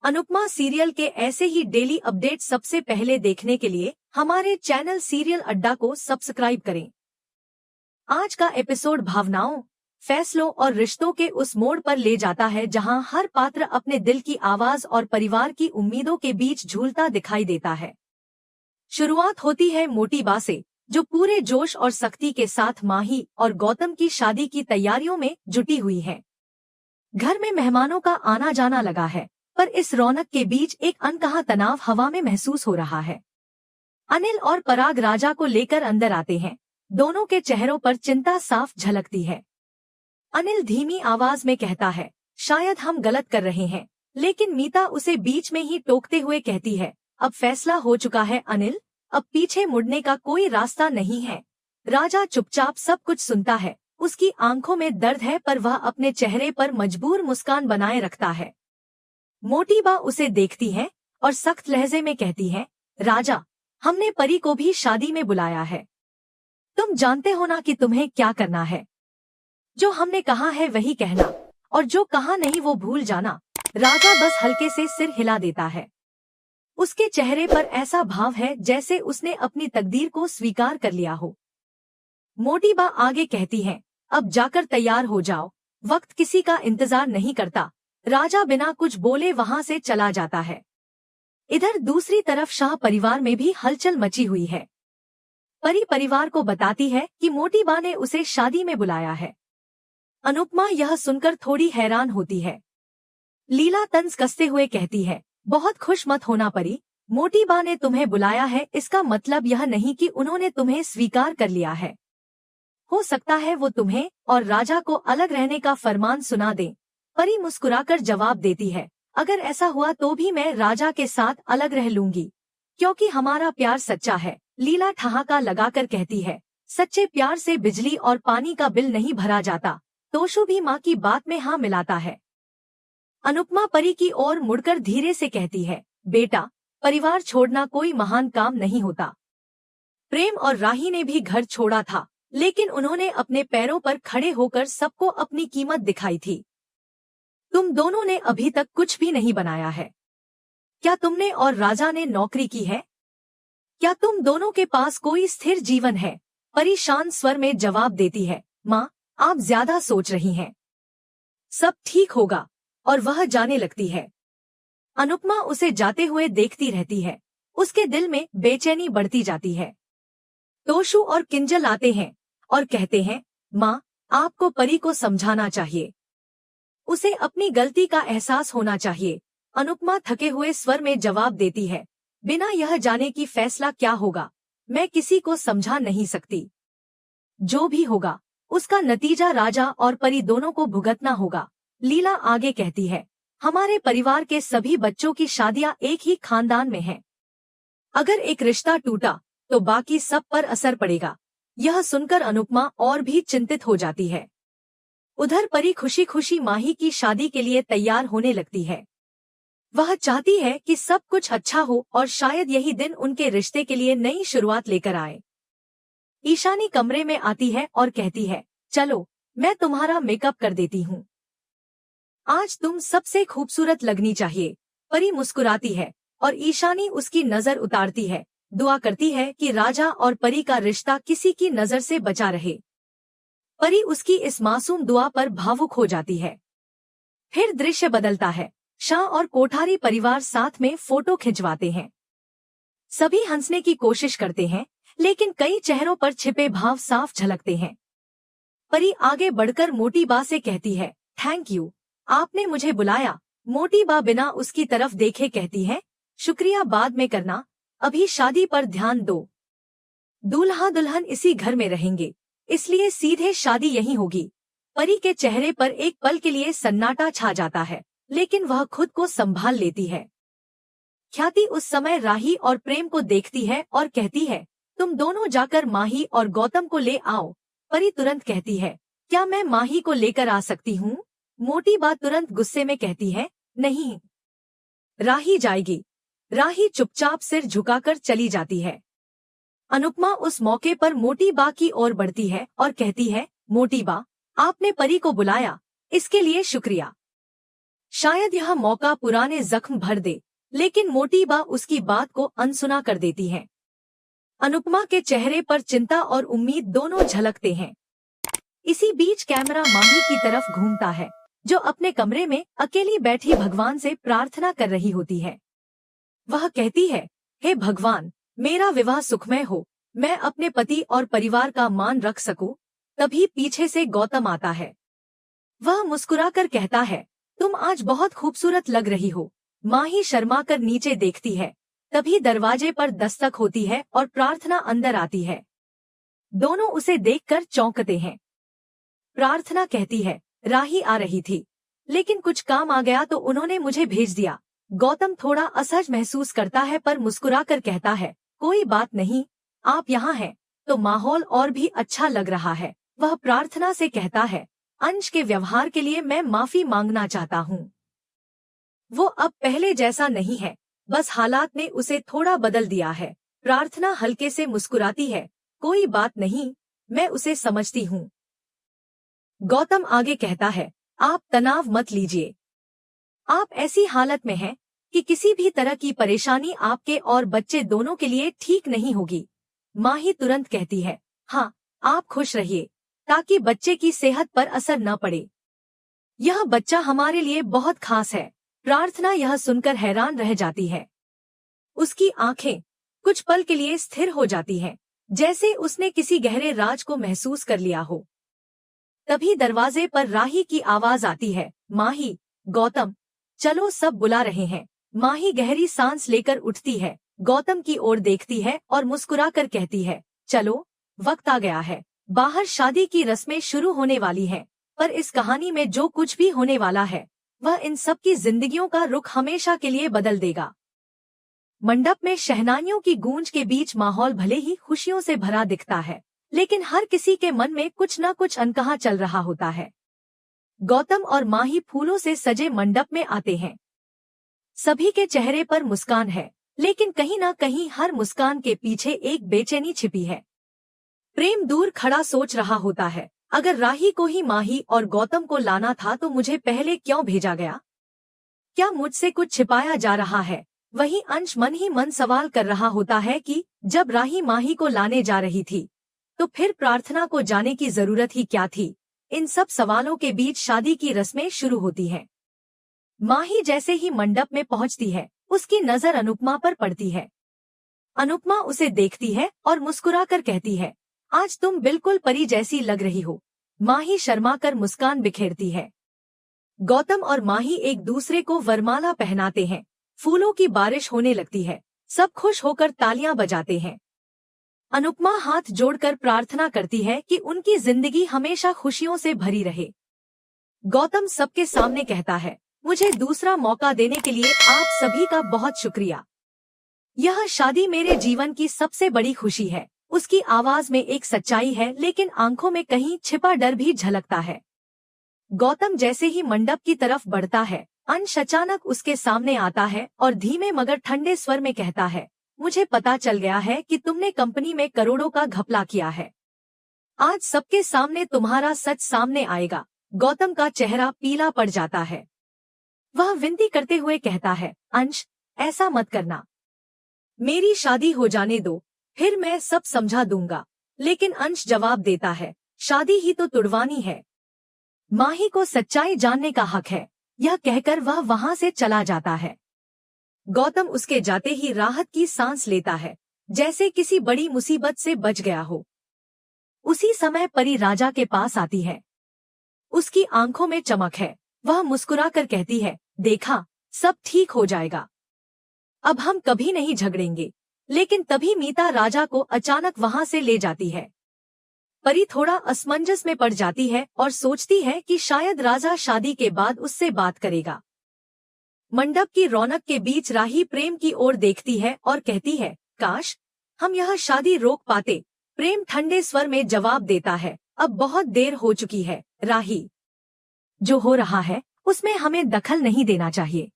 Anupama serial के ऐसे ही daily update सबसे पहले देखने के लिए हमारे चैनल सीरियल अड्डा को सब्सक्राइब करें। आज का एपिसोड भावनाओं, फैसलों और रिश्तों के उस मोड़ पर ले जाता है जहां हर पात्र अपने दिल की आवाज और परिवार की उम्मीदों के बीच झूलता दिखाई देता है। शुरुआत होती है मोटी बा से, जो पूरे जोश और सख्ती के साथ माही और गौतम की शादी की तैयारियों में जुटी हुई है। घर में मेहमानों का आना जाना लगा है, पर इस रौनक के बीच एक अनकहा तनाव हवा में महसूस हो रहा है। अनिल और पराग राजा को लेकर अंदर आते हैं। दोनों के चेहरों पर चिंता साफ झलकती है। अनिल धीमी आवाज में कहता है, शायद हम गलत कर रहे हैं, लेकिन मीता उसे बीच में ही टोकते हुए कहती है, अब फैसला हो चुका है अनिल, अब पीछे मुड़ने का कोई रास्ता नहीं है। राजा चुपचाप सब कुछ सुनता है। उसकी आंखों में दर्द है, पर वह अपने चेहरे पर मजबूर मुस्कान बनाए रखता है। मोटी बा उसे देखती है और सख्त लहजे में कहती है, राजा, हमने परी को भी शादी में बुलाया है। तुम जानते हो ना कि तुम्हें क्या करना है। जो हमने कहा है वही कहना, और जो कहा नहीं वो भूल जाना। राजा बस हल्के से सिर हिला देता है। उसके चेहरे पर ऐसा भाव है जैसे उसने अपनी तकदीर को स्वीकार कर लिया हो। मोटी बा आगे कहती है, अब जाकर तैयार हो जाओ, वक्त किसी का इंतजार नहीं करता। राजा बिना कुछ बोले वहां से चला जाता है। इधर दूसरी तरफ शाह परिवार में भी हलचल मची हुई है। परी परिवार को बताती है कि मोटी बा ने उसे शादी में बुलाया है। अनुपमा यह सुनकर थोड़ी हैरान होती है। लीला तंज कसते हुए कहती है, बहुत खुश मत होना परी, मोटी बा ने तुम्हें बुलाया है इसका मतलब यह नहीं कि उन्होंने तुम्हें स्वीकार कर लिया है। हो सकता है वो तुम्हें और राजा को अलग रहने का फरमान सुना दे। परी मुस्कुराकर जवाब देती है, अगर ऐसा हुआ तो भी मैं राजा के साथ अलग रह लूंगी, क्योंकि हमारा प्यार सच्चा है। लीला ठहाका लगाकर कहती है, सच्चे प्यार से बिजली और पानी का बिल नहीं भरा जाता। तोशु भी माँ की बात में हाँ मिलाता है। अनुपमा परी की ओर मुड़कर धीरे से कहती है, बेटा, परिवार छोड़ना कोई महान काम नहीं होता। प्रेम और राही ने भी घर छोड़ा था, लेकिन उन्होंने अपने पैरों पर खड़े होकर सबको अपनी कीमत दिखाई थी। तुम दोनों ने अभी तक कुछ भी नहीं बनाया है। क्या तुमने और राजा ने नौकरी की है? क्या तुम दोनों के पास कोई स्थिर जीवन है? परेशान स्वर में जवाब देती है, माँ, आप ज्यादा सोच रही हैं। सब ठीक होगा। और वह जाने लगती है। अनुपमा उसे जाते हुए देखती रहती है। उसके दिल में बेचैनी बढ़ती जाती है। तोशु और किंजल आते हैं और कहते हैं, माँ, आपको परी को समझाना चाहिए। उसे अपनी गलती का एहसास होना चाहिए। अनुपमा थके हुए स्वर में जवाब देती है, बिना यह जाने कि फैसला क्या होगा, मैं किसी को समझा नहीं सकती। जो भी होगा, उसका नतीजा राजा और परी दोनों को भुगतना होगा। लीला आगे कहती है, हमारे परिवार के सभी बच्चों की शादियां एक ही खानदान में हैं। अगर एक रिश्ता टूटा तो बाकी सब पर असर पड़ेगा। यह सुनकर अनुपमा और भी चिंतित हो जाती है। उधर परी खुशी खुशी माही की शादी के लिए तैयार होने लगती है। वह चाहती है कि सब कुछ अच्छा हो और शायद यही दिन उनके रिश्ते के लिए नई शुरुआत लेकर आए। ईशानी कमरे में आती है और कहती है, चलो, मैं तुम्हारा मेकअप कर देती हूँ। आज तुम सबसे खूबसूरत लगनी चाहिए। परी मुस्कुराती है और ईशानी उसकी नजर उतारती है। दुआ करती है कि राजा और परी का रिश्ता किसी की नजर से बचा रहे। परी उसकी इस मासूम दुआ पर भावुक हो जाती है। फिर दृश्य बदलता है। शाह और कोठारी परिवार साथ में फोटो खिंचवाते हैं। सभी हंसने की कोशिश करते हैं, लेकिन कई चेहरों पर छिपे भाव साफ झलकते हैं। परी आगे बढ़कर मोटी बा से कहती है, थैंक यू, आपने मुझे बुलाया। मोटी बा बिना उसकी तरफ देखे कहती है, शुक्रिया बाद में करना, अभी शादी पर ध्यान दो। दूल्हा दुल्हन इसी घर में रहेंगे, इसलिए सीधे शादी यहीं होगी। परी के चेहरे पर एक पल के लिए सन्नाटा छा जाता है, लेकिन वह खुद को संभाल लेती है। ख्याति उस समय राही और प्रेम को देखती है और कहती है, तुम दोनों जाकर माही और गौतम को ले आओ। परी तुरंत कहती है, क्या मैं माही को लेकर आ सकती हूँ? मोटी बात तुरंत गुस्से में कहती है, नहीं, राही जाएगी। राही चुपचाप सिर झुकाकर चली जाती है। अनुपमा उस मौके पर मोटी बा की ओर बढ़ती है और कहती है, मोटी बा, आपने परी को बुलाया, इसके लिए शुक्रिया। शायद यह मौका पुराने जख्म भर दे, लेकिन मोटी बा उसकी बात को अनसुना कर देती है। अनुपमा के चेहरे पर चिंता और उम्मीद दोनों झलकते हैं। इसी बीच कैमरा माही की तरफ घूमता है, जो अपने कमरे में अकेली बैठी भगवान से प्रार्थना कर रही होती है। वह कहती है, हे भगवान, मेरा विवाह सुखमय हो, मैं अपने पति और परिवार का मान रख सकूं। तभी पीछे से गौतम आता है। वह मुस्कुराकर कहता है, तुम आज बहुत खूबसूरत लग रही हो। माही शर्मा कर नीचे देखती है। तभी दरवाजे पर दस्तक होती है और प्रार्थना अंदर आती है। दोनों उसे देखकर चौंकते हैं। प्रार्थना कहती है, राही आ रही थी, लेकिन कुछ काम आ गया तो उन्होंने मुझे भेज दिया। गौतम थोड़ा असहज महसूस करता है पर मुस्कुराकर कहता है, कोई बात नहीं, आप यहाँ हैं तो माहौल और भी अच्छा लग रहा है। वह प्रार्थना से कहता है, अंश के व्यवहार के लिए मैं माफी मांगना चाहता हूँ। वो अब पहले जैसा नहीं है, बस हालात ने उसे थोड़ा बदल दिया है। प्रार्थना हल्के से मुस्कुराती है, कोई बात नहीं, मैं उसे समझती हूँ। गौतम आगे कहता है, आप तनाव मत लीजिए। आप ऐसी हालत में हैं कि किसी भी तरह की परेशानी आपके और बच्चे दोनों के लिए ठीक नहीं होगी। माही तुरंत कहती है, हाँ, आप खुश रहिए, ताकि बच्चे की सेहत पर असर न पड़े। यह बच्चा हमारे लिए बहुत खास है। प्रार्थना यह सुनकर हैरान रह जाती है। उसकी आंखें कुछ पल के लिए स्थिर हो जाती हैं, जैसे उसने किसी गहरे राज को महसूस कर लिया हो। तभी दरवाजे पर राही की आवाज आती है, माही, गौतम, चलो, सब बुला रहे हैं। माही गहरी सांस लेकर उठती है, गौतम की ओर देखती है और मुस्कुराकर कहती है, चलो, वक्त आ गया है। बाहर शादी की रस्में शुरू होने वाली हैं, पर इस कहानी में जो कुछ भी होने वाला है वह इन सब की जिंदगियों का रुख हमेशा के लिए बदल देगा। मंडप में शहनाइयों की गूंज के बीच माहौल भले ही खुशियों से भरा दिखता है, लेकिन हर किसी के मन में कुछ न कुछ अनकहा चल रहा होता है। गौतम और माही फूलों से सजे मंडप में आते हैं। सभी के चेहरे पर मुस्कान है, लेकिन कहीं न कहीं हर मुस्कान के पीछे एक बेचैनी छिपी है। प्रेम दूर खड़ा सोच रहा होता है, अगर राही को ही माही और गौतम को लाना था तो मुझे पहले क्यों भेजा गया? क्या मुझसे कुछ छिपाया जा रहा है? वहीं अंश मन ही मन सवाल कर रहा होता है कि जब राही माही को लाने जा रही थी तो फिर प्रार्थना को जाने की जरूरत ही क्या थी? इन सब सवालों के बीच शादी की रस्में शुरू होती हैं। माही जैसे ही मंडप में पहुंचती है, उसकी नजर अनुपमा पर पड़ती है। अनुपमा उसे देखती है और मुस्कुराकर कहती है, आज तुम बिल्कुल परी जैसी लग रही हो। माही शर्मा कर मुस्कान बिखेरती है। गौतम और माही एक दूसरे को वरमाला पहनाते हैं। फूलों की बारिश होने लगती है। सब खुश होकर तालियां बजाते हैं। अनुपमा हाथ जोड़कर प्रार्थना करती है कि उनकी जिंदगी हमेशा खुशियों से भरी रहे। गौतम सबके सामने कहता है, मुझे दूसरा मौका देने के लिए आप सभी का बहुत शुक्रिया। यह शादी मेरे जीवन की सबसे बड़ी खुशी है। उसकी आवाज में एक सच्चाई है, लेकिन आंखों में कहीं छिपा डर भी झलकता है। गौतम जैसे ही मंडप की तरफ बढ़ता है, अंश अचानक उसके सामने आता है और धीमे मगर ठंडे स्वर में कहता है, मुझे पता चल गया है कि तुमने कंपनी में करोड़ों का घपला किया है। आज सबके सामने तुम्हारा सच सामने आएगा। गौतम का चेहरा पीला पड़ जाता है। वह विनती करते हुए कहता है, अंश, ऐसा मत करना। मेरी शादी हो जाने दो, फिर मैं सब समझा दूंगा। लेकिन अंश जवाब देता है, शादी ही तो तुड़वानी है। माही को सच्चाई जानने का हक है। यह कहकर वह वहां से चला जाता है। गौतम उसके जाते ही राहत की सांस लेता है, जैसे किसी बड़ी मुसीबत से बच गया हो। उसी समय परी राजा के पास आती है। उसकी आंखों में चमक है। वह मुस्कुराकर कहती है, देखा, सब ठीक हो जाएगा। अब हम कभी नहीं झगड़ेंगे। लेकिन तभी मीता राजा को अचानक वहां से ले जाती है। परी थोड़ा असमंजस में पड़ जाती है और सोचती है कि शायद राजा शादी के बाद उससे बात करेगा। मंडप की रौनक के बीच राही प्रेम की ओर देखती है और कहती है, काश हम यह शादी रोक पाते। प्रेम ठंडे स्वर में जवाब देता है, अब बहुत देर हो चुकी है राही। जो हो रहा है उसमें हमें दखल नहीं देना चाहिए।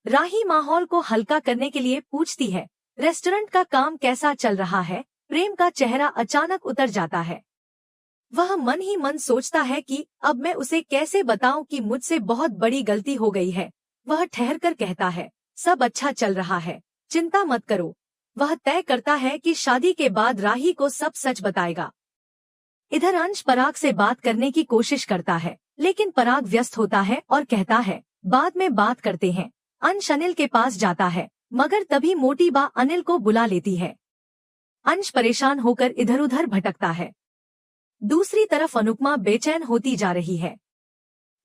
राही माहौल को हल्का करने के लिए पूछती है, रेस्टोरेंट का काम कैसा चल रहा है? प्रेम का चेहरा अचानक उतर जाता है। वह मन ही मन सोचता है कि अब मैं उसे कैसे बताऊं कि मुझसे बहुत बड़ी गलती हो गई है। वह ठहरकर कहता है, सब अच्छा चल रहा है, चिंता मत करो। वह तय करता है कि शादी के बाद राही को सब सच बताएगा। इधर अंश पराग से बात करने की कोशिश करता है, लेकिन पराग व्यस्त होता है और कहता है, बाद में बात करते हैं। अंश अनिल के पास जाता है, मगर तभी मोटी बा अनिल को बुला लेती है। अंश परेशान होकर इधर उधर भटकता है। दूसरी तरफ अनुपमा बेचैन होती जा रही है।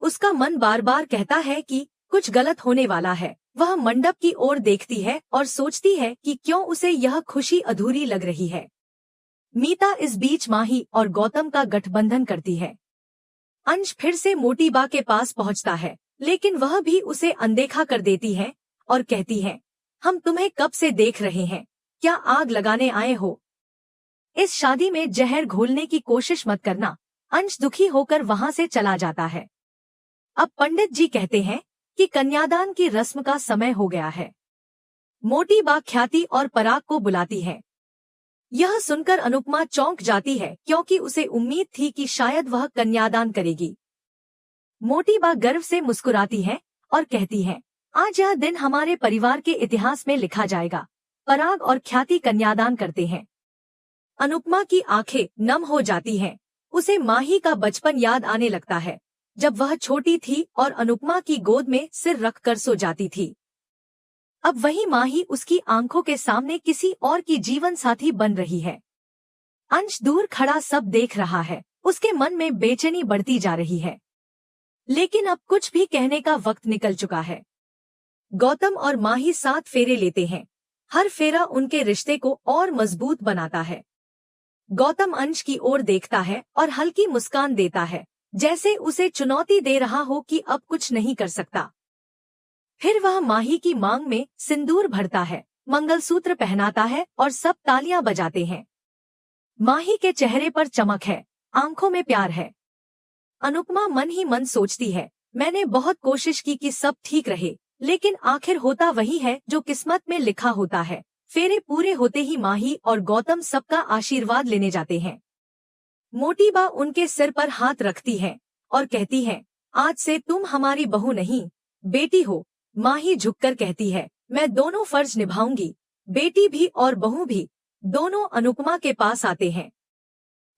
उसका मन बार बार कहता है कि कुछ गलत होने वाला है। वह मंडप की ओर देखती है और सोचती है कि क्यों उसे यह खुशी अधूरी लग रही है। मीता इस बीच माही और गौतम का गठबंधन करती है। अंश फिर से मोटी बा के पास पहुंचता है, लेकिन वह भी उसे अनदेखा कर देती है और कहती है, हम तुम्हें कब से देख रहे हैं, क्या आग लगाने आए हो? इस शादी में जहर घोलने की कोशिश मत करना। अंश दुखी होकर वहां से चला जाता है। अब पंडित जी कहते हैं कि कन्यादान की रस्म का समय हो गया है। मोटी बा ख्याति और पराग को बुलाती है। यह सुनकर अनुपमा चौंक जाती है, क्योंकि उसे उम्मीद थी कि शायद वह कन्यादान करेगी। मोटी बा गर्व से मुस्कुराती है और कहती है, आज यह दिन हमारे परिवार के इतिहास में लिखा जाएगा। पराग और ख्याति कन्यादान करते हैं। अनुपमा की आंखें नम हो जाती हैं। उसे माही का बचपन याद आने लगता है, जब वह छोटी थी और अनुपमा की गोद में सिर रखकर सो जाती थी। अब वही माही उसकी आंखों के सामने किसी और की जीवन साथी बन रही है। अंश दूर खड़ा सब देख रहा है। उसके मन में बेचैनी बढ़ती जा रही है, लेकिन अब कुछ भी कहने का वक्त निकल चुका है। गौतम और माही 7 फेरे लेते हैं। हर फेरा उनके रिश्ते को और मजबूत बनाता है। गौतम अंश की ओर देखता है और हल्की मुस्कान देता है, जैसे उसे चुनौती दे रहा हो कि अब कुछ नहीं कर सकता। फिर वह माही की मांग में सिंदूर भरता है, मंगलसूत्र पहनाता है और सब तालियां बजाते हैं। माही के चेहरे पर चमक है, आंखों में प्यार है। अनुपमा मन ही मन सोचती है, मैंने बहुत कोशिश की कि सब ठीक रहे, लेकिन आखिर होता वही है जो किस्मत में लिखा होता है। फेरे पूरे होते ही माही और गौतम सबका आशीर्वाद लेने जाते हैं। मोटी बा उनके सिर पर हाथ रखती है और कहती है, आज से तुम हमारी बहू नहीं, बेटी हो। माही झुककर कहती है, मैं दोनों फर्ज निभाऊंगी, बेटी भी और बहू भी। दोनों अनुपमा के पास आते हैं।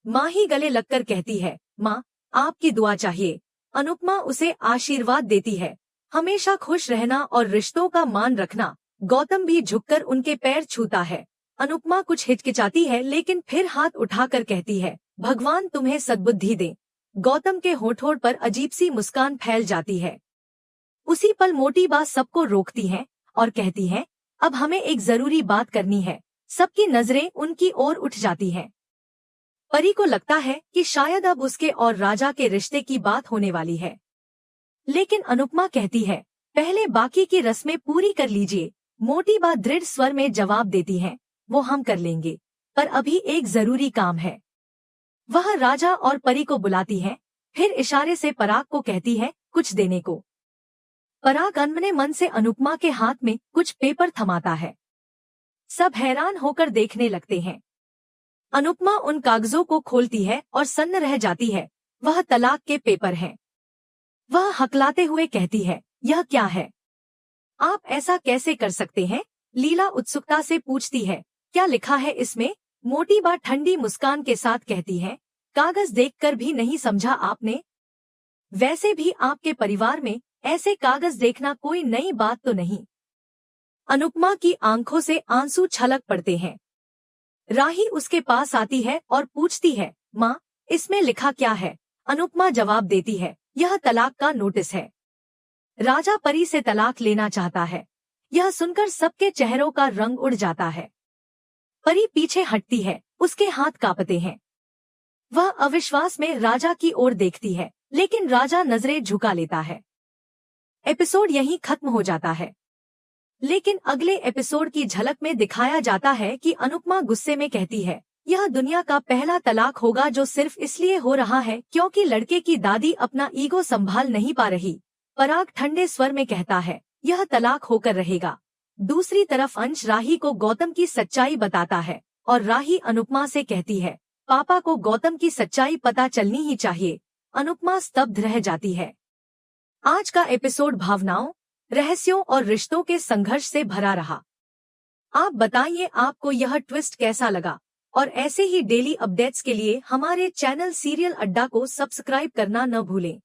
माही गले लगकर कहती है, माँ, आपकी दुआ चाहिए। अनुपमा उसे आशीर्वाद देती है, हमेशा खुश रहना और रिश्तों का मान रखना। गौतम भी झुककर उनके पैर छूता है। अनुपमा कुछ हिचकिचाती है, लेकिन फिर हाथ उठाकर कहती है, भगवान तुम्हें सद्बुद्धि दे। गौतम के होठों पर अजीब सी मुस्कान फैल जाती है। उसी पल मोटी बा सबको रोकती है और कहती है, अब हमें एक जरूरी बात करनी है। सबकी नजरें उनकी ओर उठ जाती हैं। परी को लगता है कि शायद अब उसके और राजा के रिश्ते की बात होने वाली है, लेकिन अनुपमा कहती है, पहले बाकी की रस्में पूरी कर लीजिए। मोटी बा दृढ़ स्वर में जवाब देती है, वो हम कर लेंगे, पर अभी एक जरूरी काम है। वह राजा और परी को बुलाती है, फिर इशारे से पराग को कहती है, कुछ देने को। पराग अनमने मन से अनुपमा के हाथ में कुछ पेपर थमाता है। सब हैरान होकर देखने लगते हैं। अनुपमा उन कागजों को खोलती है और सन्न रह जाती है। वह तलाक के पेपर हैं। वह हकलाते हुए कहती है, यह क्या है? आप ऐसा कैसे कर सकते हैं? लीला उत्सुकता से पूछती है, क्या लिखा है इसमें? मोटी बा ठंडी मुस्कान के साथ कहती है, कागज देखकर भी नहीं समझा आपने? वैसे भी आपके परिवार में ऐसे कागज देखना कोई नई बात तो नहीं। अनुपमा की आंखों से आंसू छलक पड़ते हैं। राही उसके पास आती है और पूछती है, माँ, इसमें लिखा क्या है? अनुपमा जवाब देती है, यह तलाक का नोटिस है। राजा परी से तलाक लेना चाहता है। यह सुनकर सबके चेहरों का रंग उड़ जाता है। परी पीछे हटती है, उसके हाथ कांपते हैं। वह अविश्वास में राजा की ओर देखती है, लेकिन राजा नजरें झुका लेता है। एपिसोड यहीं खत्म हो जाता है, लेकिन अगले एपिसोड की झलक में दिखाया जाता है कि अनुपमा गुस्से में कहती है, यह दुनिया का पहला तलाक होगा जो सिर्फ इसलिए हो रहा है क्योंकि लड़के की दादी अपना ईगो संभाल नहीं पा रही। पराग ठंडे स्वर में कहता है, यह तलाक होकर रहेगा। दूसरी तरफ अंश राही को गौतम की सच्चाई बताता है और राही अनुपमा से कहती है, पापा को गौतम की सच्चाई पता चलनी ही चाहिए। अनुपमा स्तब्ध रह जाती है। आज का एपिसोड भावनाओं, रहस्यों और रिश्तों के संघर्ष से भरा रहा। आप बताइए आपको यह ट्विस्ट कैसा लगा, और ऐसे ही डेली अपडेट्स के लिए हमारे चैनल सीरियल अड्डा को सब्सक्राइब करना न भूलें।